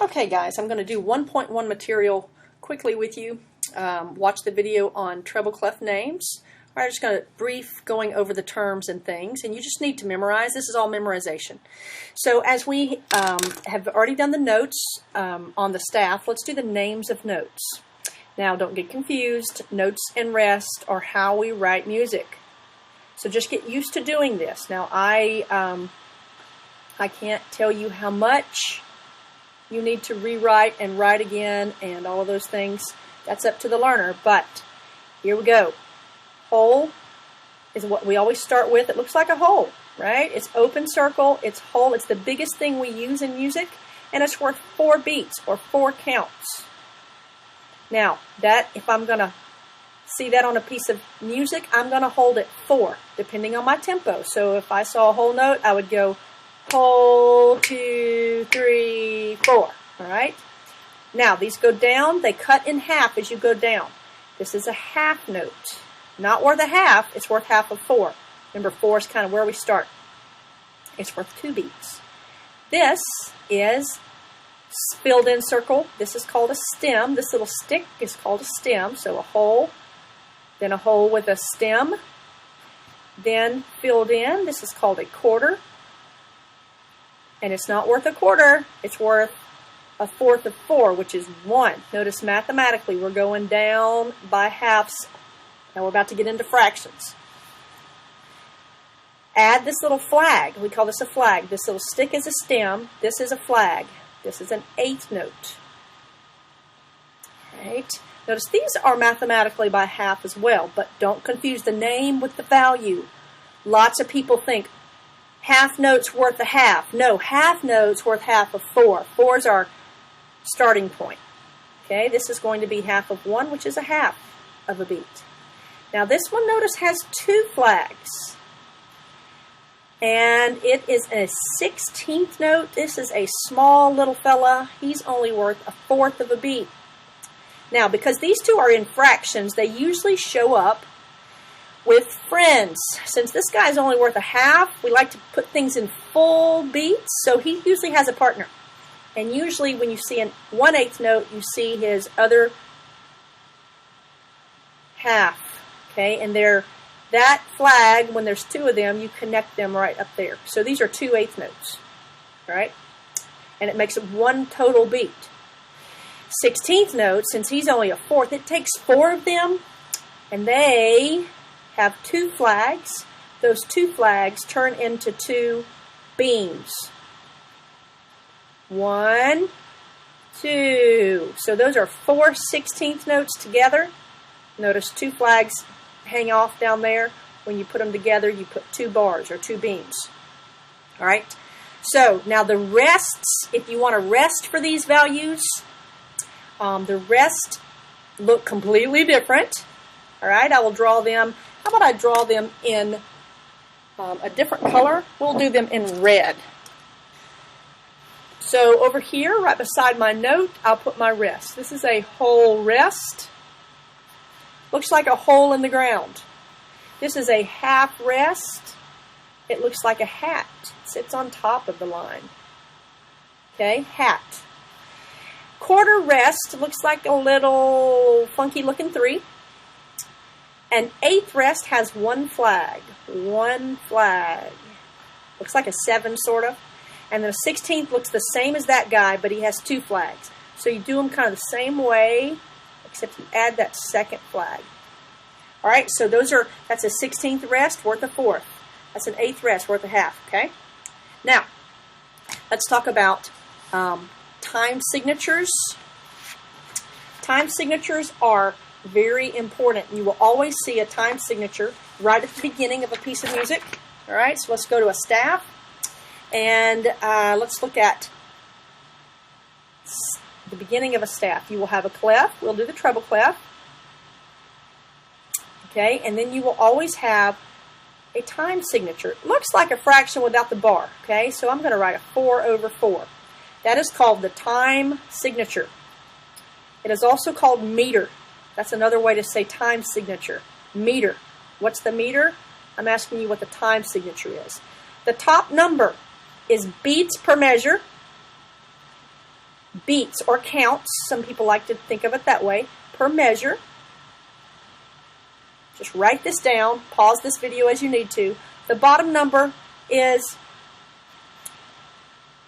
Okay guys, I'm going to do 1.1 material quickly with you. Watch the video on treble clef names. I'm just going to brief going over the terms and things, and you just need to memorize. This is all memorization. So as we have already done the notes on the staff, let's do the names of notes. Now don't get confused. Notes and rest are how we write music. So just get used to doing this. Now I can't tell you how much you need to rewrite and write again and all of those things. That's up to the learner, but here we go. Whole is what we always start with. It looks like a whole, right? It's open circle, it's whole. It's the biggest thing we use in music, and it's worth 4 beats or 4 counts. Now, that if I'm going to see that on a piece of music, I'm going to hold it 4, depending on my tempo. So if I saw a whole note, I would go whole, 2, 3, 4. All right? Now, these go down. They cut in half as you go down. This is a half note. Not worth a half. It's worth half of 4. Remember, 4 is kind of where we start. It's worth 2 beats. This is filled in circle. This is called a stem. This little stick is called a stem. So a hole, then a hole with a stem, then filled in. This is called a quarter. And it's not worth a quarter. It's worth a fourth of 4, which is 1. Notice mathematically we're going down by halves. Now we're about to get into fractions. Add this little flag. We call this a flag. This little stick is a stem. This is a flag. This is an 8th note. Right? Notice these are mathematically by half as well, but don't confuse the name with the value. Lots of people think half note's worth a half. No, half note's worth half of 4. 4 is our starting point. Okay, this is going to be half of 1, which is a half of a beat. Now this one, notice, has 2 flags. And it is a 16th note. This is a small little fella. He's only worth a fourth of a beat. Now, because these two are in fractions, they usually show up with friends. Since this guy's only worth a half, we like to put things in full beats, so he usually has a partner. And usually when you see a 1/8 note, you see his other half. Okay, and that flag, when there's 2 of them, you connect them right up there. So these are 2/8 notes, right? And it makes it 1 total beat. 16th note, since he's only a fourth, it takes 4 of them, and they have 2 flags. Those 2 flags turn into 2 beams. 1, 2. So those are 4 16th notes together. Notice 2 flags hang off down there. When you put them together, you put 2 bars or 2 beams. All right? So now the rests, if you want to rest for these values, the rest look completely different. All right? I will draw them. How about I draw them in a different color? We'll do them in red. So over here, right beside my note, I'll put my rest. This is a whole rest. Looks like a hole in the ground. This is a half rest. It looks like a hat. It sits on top of the line. Okay, hat. Quarter rest looks like a little funky looking 3. And 8th rest has 1 flag. 1 flag. Looks like a 7 sort of. And the 16th looks the same as that guy, but he has 2 flags. So you do them kind of the same way, except you add that 2nd flag. All right, so that's a 16th rest worth a fourth. That's an 8th rest worth a half, okay? Now, let's talk about time signatures. Time signatures are very important. You will always see a time signature right at the beginning of a piece of music. All right, so let's go to a staff, and let's look at the beginning of a staff. You will have a clef. We'll do the treble clef. Okay, and then you will always have a time signature. It looks like a fraction without the bar. Okay, so I'm going to write a 4/4. That is called the time signature. It is also called meter. That's another way to say time signature. Meter. What's the meter? I'm asking you what the time signature is. The top number is beats per measure. beats or counts, some people like to think of it that way, per measure. Just write this down, pause this video as you need to. The bottom number is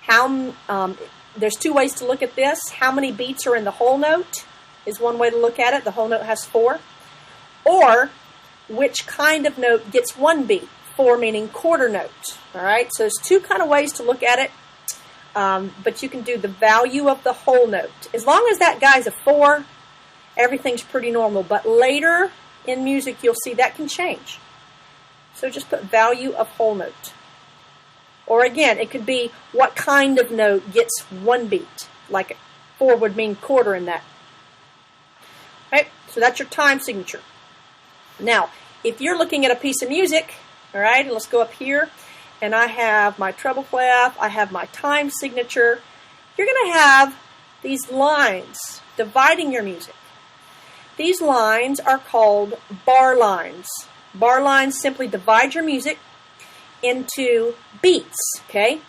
how, there's two ways to look at this. How many beats are in the whole note is one way to look at it. The whole note has 4. Or which kind of note gets 1 beat. 4 meaning quarter note. All right, so there's two kind of ways to look at it. But you can do the value of the whole note. As long as that guy's a 4, everything's pretty normal. But later in music, you'll see that can change. So just put value of whole note. Or again, it could be what kind of note gets 1 beat. Like 4 would mean quarter in that. Right? So that's your time signature. Now, if you're looking at a piece of music, all right, let's go up here, and I have my treble clef, I have my time signature. You're going to have these lines dividing your music. These lines are called bar lines. Bar lines simply divide your music into beats, okay?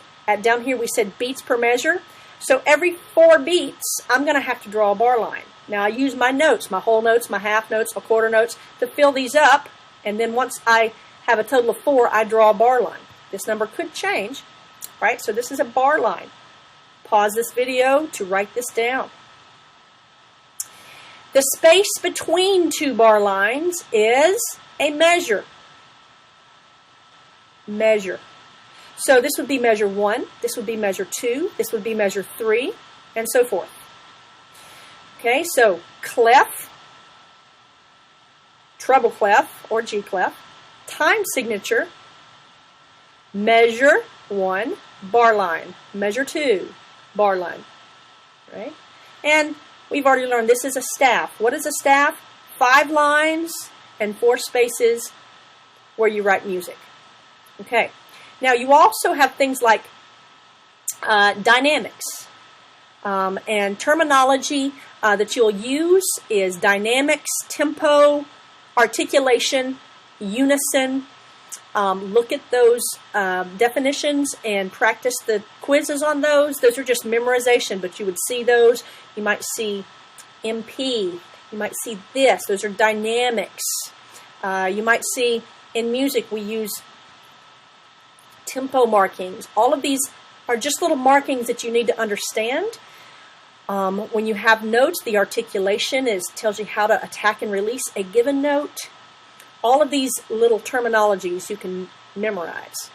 Down here we said beats per measure. So every 4 beats, I'm going to have to draw a bar line. Now I use my notes, my whole notes, my half notes, my quarter notes to fill these up. And then once I have a total of 4, I draw a bar line. This number could change, right? So this is a bar line. Pause this video to write this down. The space between 2 bar lines is a measure. Measure. So this would be measure 1, this would be measure 2, this would be measure 3, and so forth. Okay, so clef, treble clef or G clef, time signature, measure 1, bar line, measure 2, bar line. Right? And we've already learned this is a staff. What is a staff? 5 lines and 4 spaces where you write music. Okay. Now you also have things like dynamics. And terminology that you'll use is dynamics, tempo, articulation, unison. Look at those definitions and practice the quizzes on those. Those are just memorization, but you would see those. You might see MP. You might see this. Those are dynamics. You might see in music we use tempo markings. All of these are just little markings that you need to understand. When you have notes, the articulation tells you how to attack and release a given note. All of these little terminologies you can memorize.